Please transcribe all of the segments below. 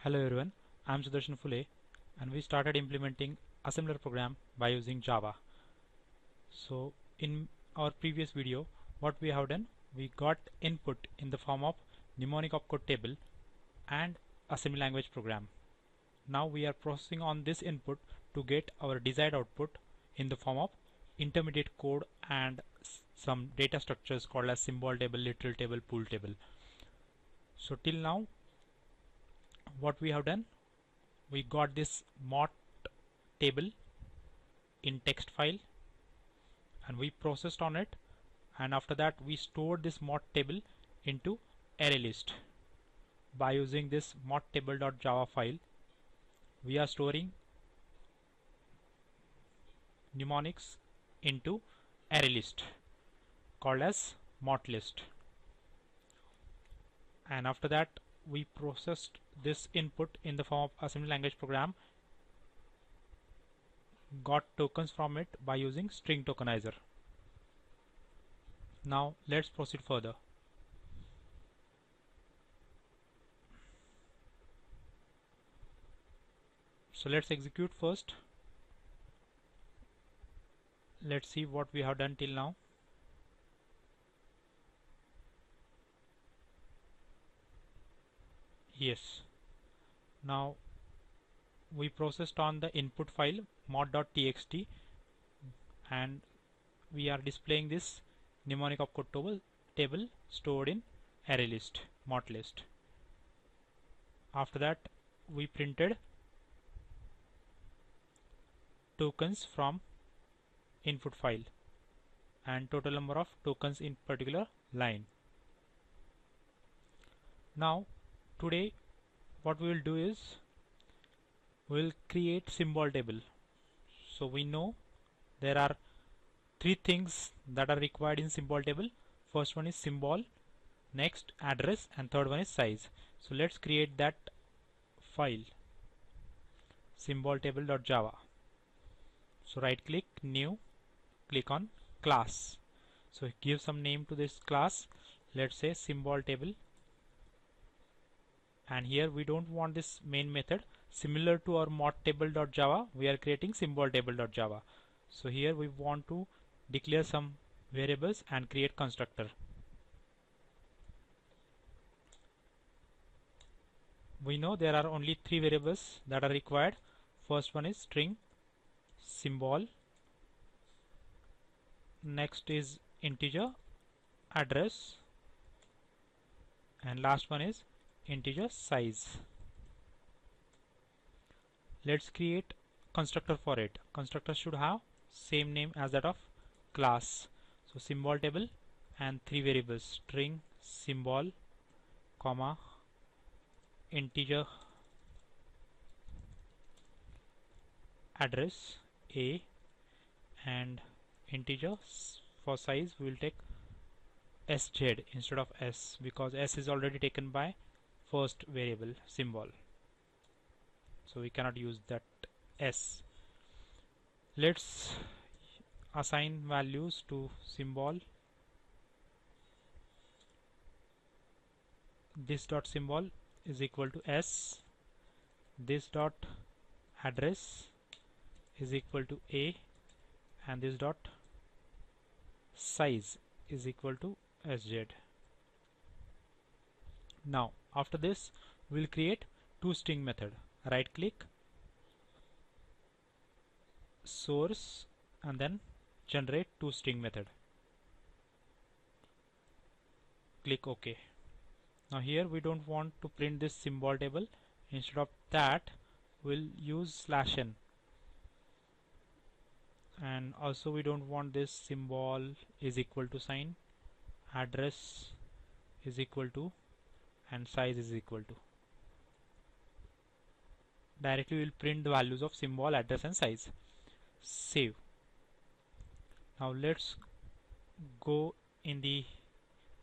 Hello everyone, I am Sudarshan Phule and we started implementing a similar program by using Java. So in our previous video what we have done, we got input in the form of mnemonic opcode table and a semi-language program. Now we are processing on this input to get our desired output in the form of intermediate code and some data structures called as symbol table, literal table, pool table. So till now what we have done, we got this mot table in text file and we processed on it, and after that we stored this mot table into array list. By using this mot table.java file, we are storing mnemonics into array list called as mot list, and after that we processed this input in the form of assembly language program, got tokens from it by using string tokenizer. Now let's proceed further. So let's execute first. Let's see what we have done till now. Yes, now we processed on the input file mod.txt and we are displaying this mnemonic opcode table stored in array list, mot list. After that we printed tokens from input file and total number of tokens in particular line. Now today what we will do is we will create symbol table. So we know there are three things that are required in symbol table. First one is symbol, next address, and third one is size. So let's create that file, symbol table.java. So right click, new, click on class. So give some name to this class. Let's say symbol table, and here we don't want this main method. Similar to our mot table.java, we are creating symbol table.java. So here we want to declare some variables and create constructor. We know there are only three variables that are required. First one is string, symbol, next is integer, address, and last one is integer size. Let's create constructor for it. Constructor should have same name as that of class. So symbol table and three variables, string, symbol, comma, integer, address a, and integer for size we will take SZ instead of S because S is already taken by first variable symbol, so we cannot use that S. Let's assign values to symbol. This dot symbol is equal to S, this dot address is equal to A, and this dot size is equal to SZ. Now after this we will create toString method. Right click, source, and then generate toString method. Click OK. Now here we don't want to print this symbol table. Instead of that we'll use /n, and also we don't want this symbol is equal to sign, address is equal to, and size is equal to. Directly we will print the values of symbol, address, and size. Save. Now let's go in the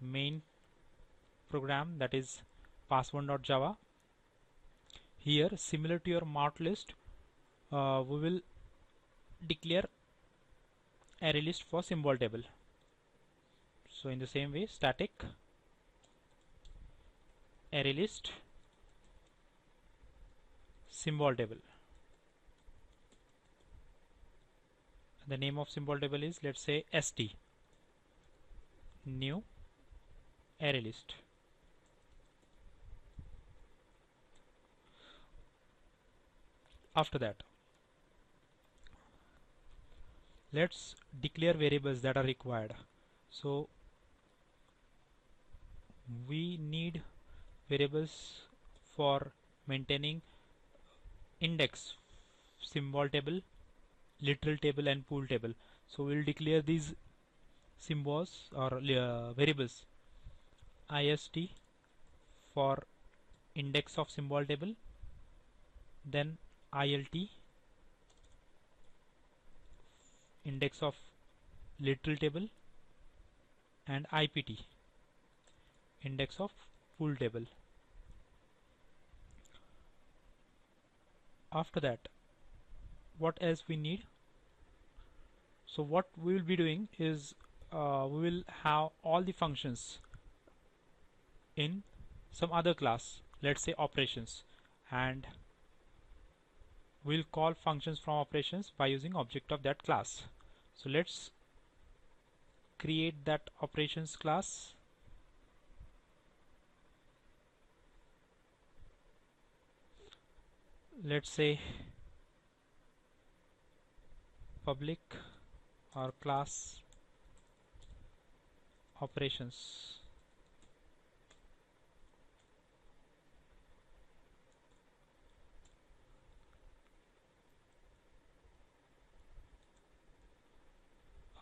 main program, that is pass1.java. Here, similar to your mot list, we will declare array list for symbol table. So in the same way, static array list symbol table. The name of symbol table is, let's say, st, new array list. After that, let's declare variables that are required. So we need variables for maintaining index, symbol table, literal table, and pool table. So we'll declare these symbols or variables: ist for index of symbol table, then ilt index of literal table, and ipt index of pool table. After that, what else we need? So what we will be doing is we will have all the functions in some other class, let's say operations, and we'll call functions from operations by using object of that class. So let's create that operations class. Let's say public or class operations.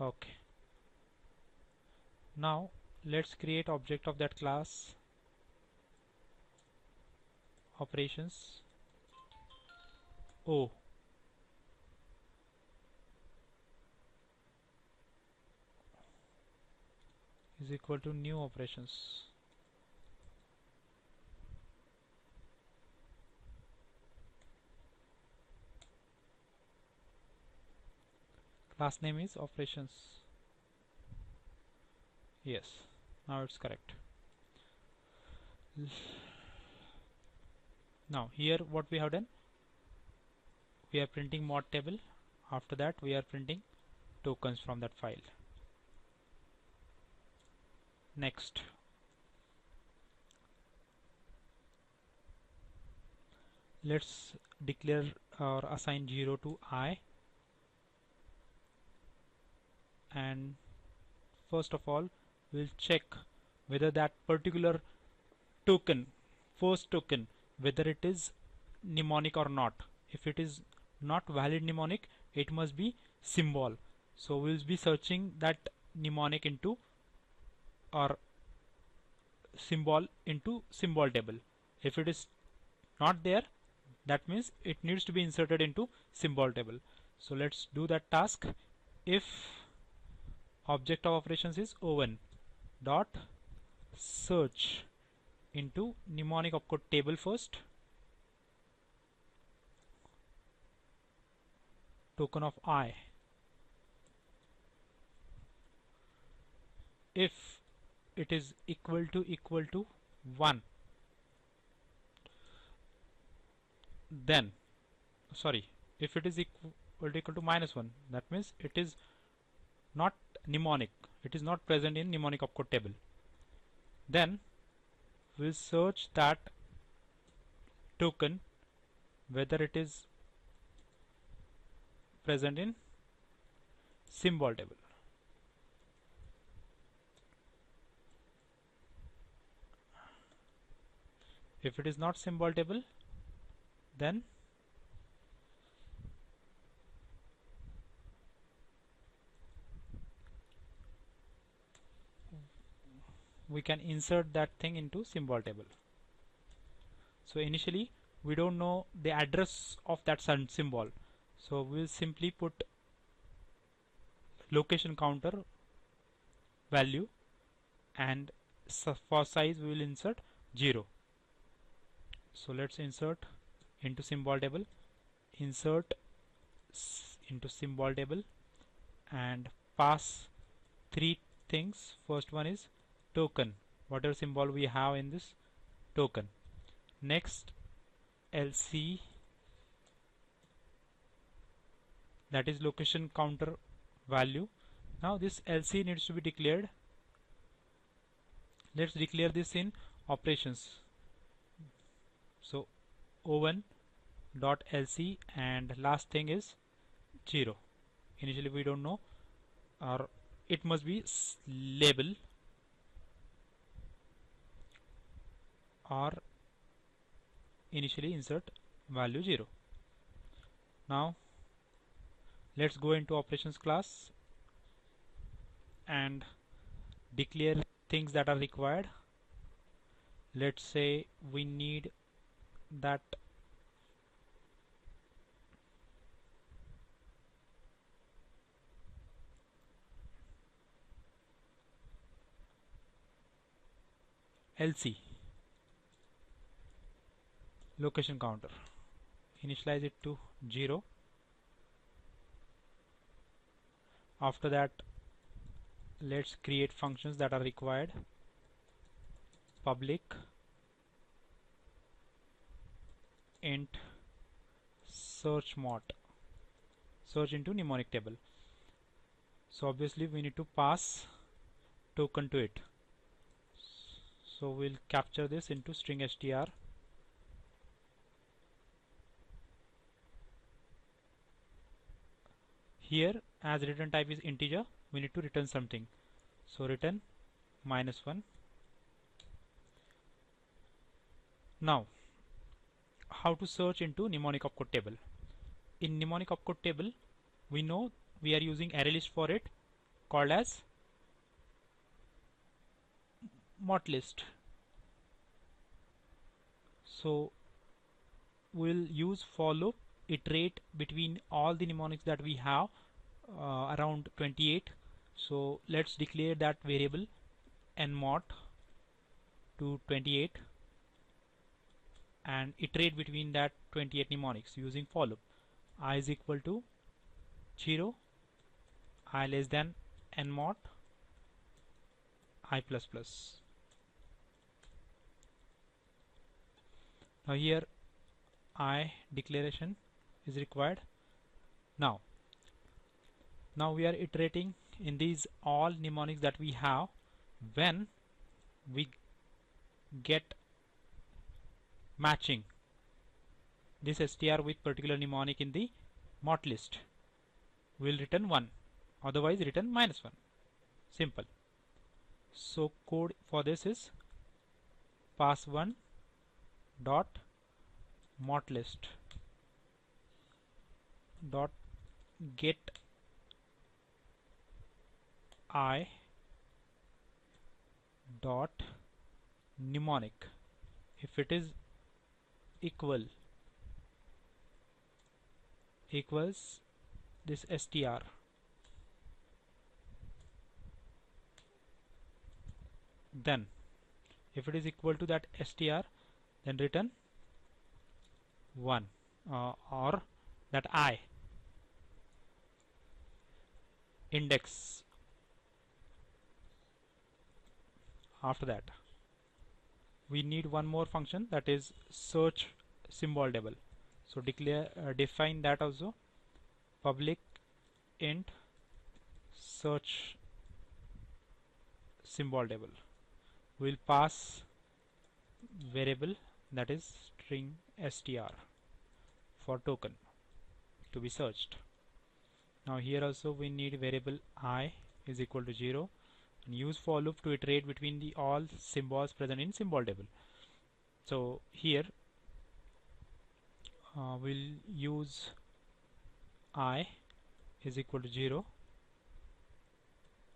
Okay. Now let's create object of that class operations O is equal to new operations. Class name is operations. Yes, now it's correct. Now here what we have done, we are printing mod table. After that we are printing tokens from that file. Next, let's declare or assign 0 to I, and first of all we'll check whether that particular token, first token, whether it is mnemonic or not. If it is not valid mnemonic, it must be symbol. So we'll be searching that mnemonic into or symbol into symbol table. If it is not there, that means it needs to be inserted into symbol table. So let's do that task. If object of operations is o1 dot search into mnemonic opcode table first, token of I. If it is equal to 1, then if it is equal to -1, that means it is not mnemonic, it is not present in mnemonic opcode table. Then we'll search that token whether it is present in symbol table. If it is not symbol table, then we can insert that thing into symbol table. So initially we don't know the address of that symbol, so we'll simply put location counter value, and for size we will insert 0. So let's insert into symbol table, insert into symbol table, and pass 3 things. First one is token, whatever symbol we have in this token. Next, lc that is location counter value. Now this LC needs to be declared. Let's declare this in operations. So O1 dot LC, and last thing is 0. Initially we don't know, or it must be label, or initially insert value 0. Now let's go into operations class and declare things that are required. Let's say we need that LC location counter, initialize it to 0. After that, let's create functions that are required. Public int search mod, search into mnemonic table. So obviously we need to pass token to it. So we'll capture this into string str. Here, as return type is integer, we need to return something. So return -1. Now, how to search into mnemonic opcode table? In mnemonic opcode table, we know we are using ArrayList for it, called as motlist. So we'll use for loop, iterate between all the mnemonics that we have, around 28. So let's declare that variable nmod to 28 and iterate between that 28 mnemonics using for loop. I is equal to 0, I less than nmod I plus plus. Now here I declaration is required. Now we are iterating in these all mnemonics that we have. When we get matching this str with particular mnemonic in the mot list, we'll return 1, otherwise return -1. Simple. So code for this is pass1 dot motlist dot get I dot mnemonic. If it is equals this str, then if it is equal to that str, then return 1, or that I index. After that, we need one more function, that is search symbol table. So define that also. Public int search symbol table. We'll pass variable, that is string str for token to be searched. Now here also we need variable I is equal to 0 and use for loop to iterate between the all symbols present in symbol table. So here we'll use I is equal to 0,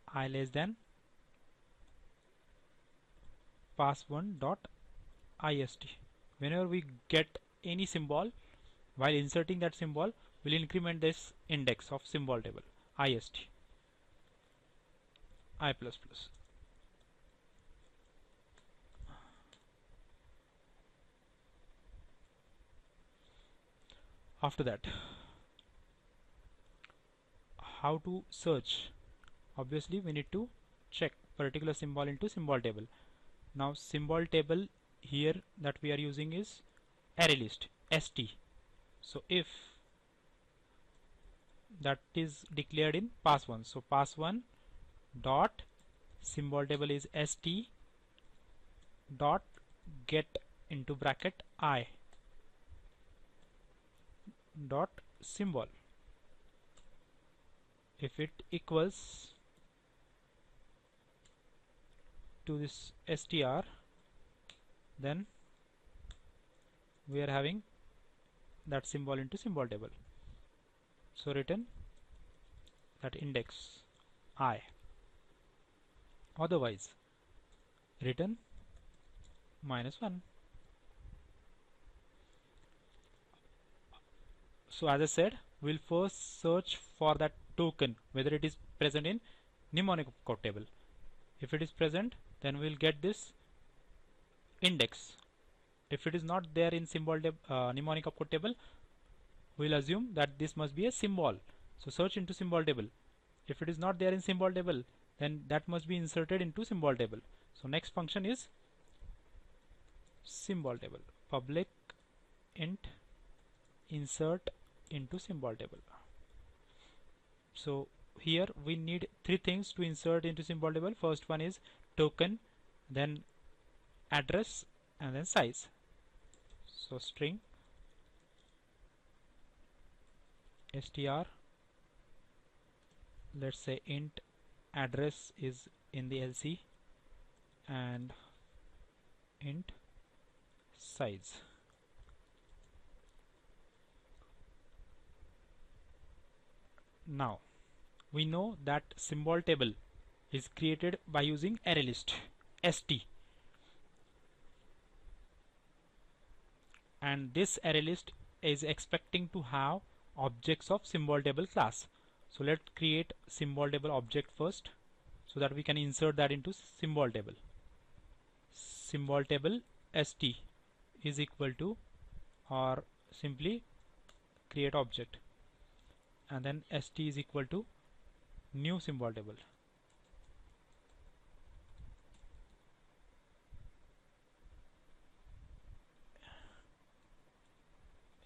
I less than pass1 dot ist. Whenever we get any symbol, while inserting that symbol, we'll increment this index of symbol table ist I plus plus. After that, how to search? Obviously we need to check particular symbol into symbol table. Now symbol table here that we are using is ArrayList st. So if that is declared in pass1. So pass1 dot symbol table is st dot get into bracket I dot symbol. If it equals to this str, then we are having that symbol into symbol table. So return that index I. Otherwise return -1. So as I said, we'll first search for that token whether it is present in mnemonic opcode table. If it is present, then we'll get this index. If it is not there in mnemonic opcode table, we'll assume that this must be a symbol. So search into symbol table. If it is not there in symbol table, then that must be inserted into symbol table. So next function is symbol table. Public int insert into symbol table. So here we need three things to insert into symbol table. First one is token, then address, and then size. So string str, let's say int address is in the LC, and int size. Now we know that symbol table is created by using ArrayList st, and this ArrayList is expecting to have objects of symbol table class. So let's create symbol table object first so that we can insert that into symbol table. Symbol table st is equal to, or simply create object, and then st is equal to new symbol table.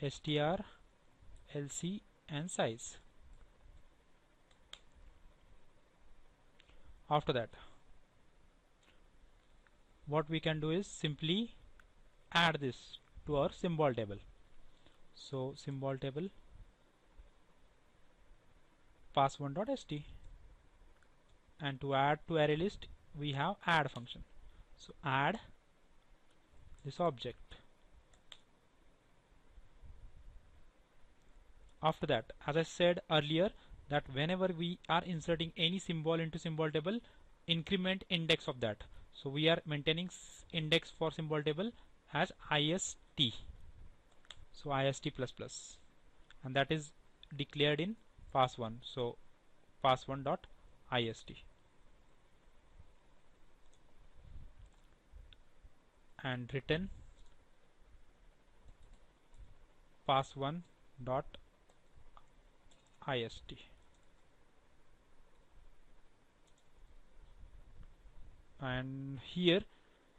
Str, LC, and size. After that, what we can do is simply add this to our symbol table. So symbol table pass1.st, and to add to array list we have add function. So add this object. After that, as I said earlier, that whenever we are inserting any symbol into symbol table, increment index of that. So we are maintaining index for symbol table as ist. So ist plus, and that is declared in pass1. So pass1.ist, and return pass1.ist. And here,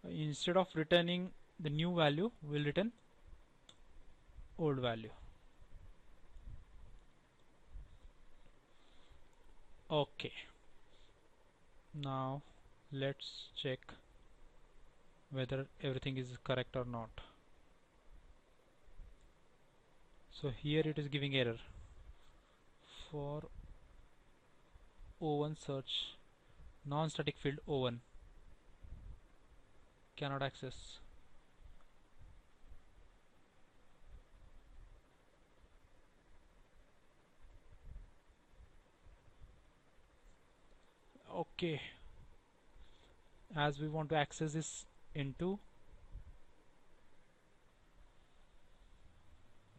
instead of returning the new value, we'll return old value. Okay, now let's check whether everything is correct or not. So here it is giving error for O1 search, non-static field O1 cannot access. Okay, as we want to access this into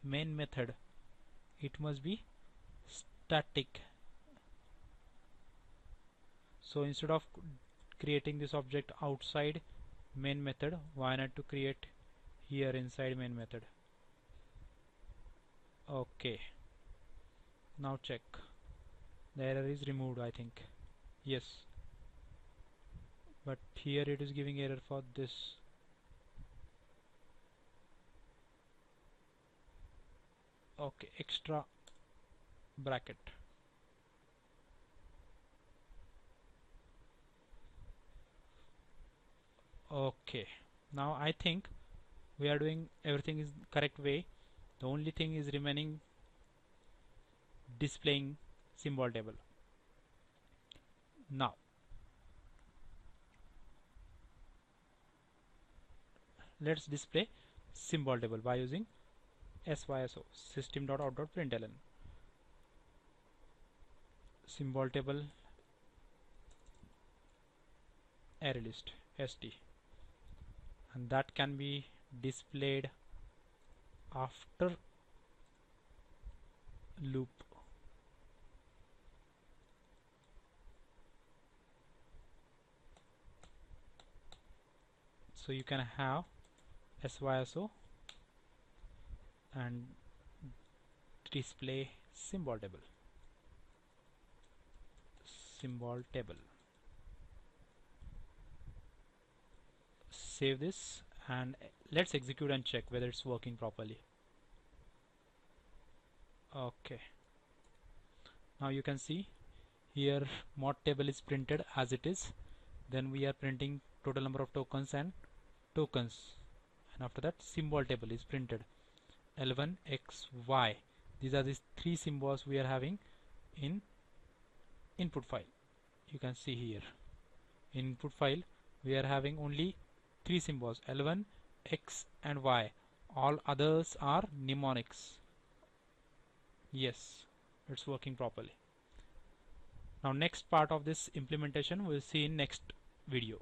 main method, it must be static. So instead of creating this object outside main method, why not to create here inside main method? Okay, now check. The error is removed, I think. Yes, but here it is giving error for this. Okay, extra bracket. Okay, now I think we are doing everything is correct way. The only thing is remaining displaying symbol table. Now let's display symbol table by using syso system.out.println symbol table array list st, and that can be displayed after loop. So you can have syso and display symbol table. Save this and let's execute and check whether it's working properly. Okay, now you can see here mod table is printed as it is. Then we are printing total number of tokens and tokens, and after that symbol table is printed L1 X Y. These are these three symbols we are having in input file. You can see here in input file we are having only three symbols L1 X and Y. All others are mnemonics. Yes, it's working properly. Now next part of this implementation we'll see in next video.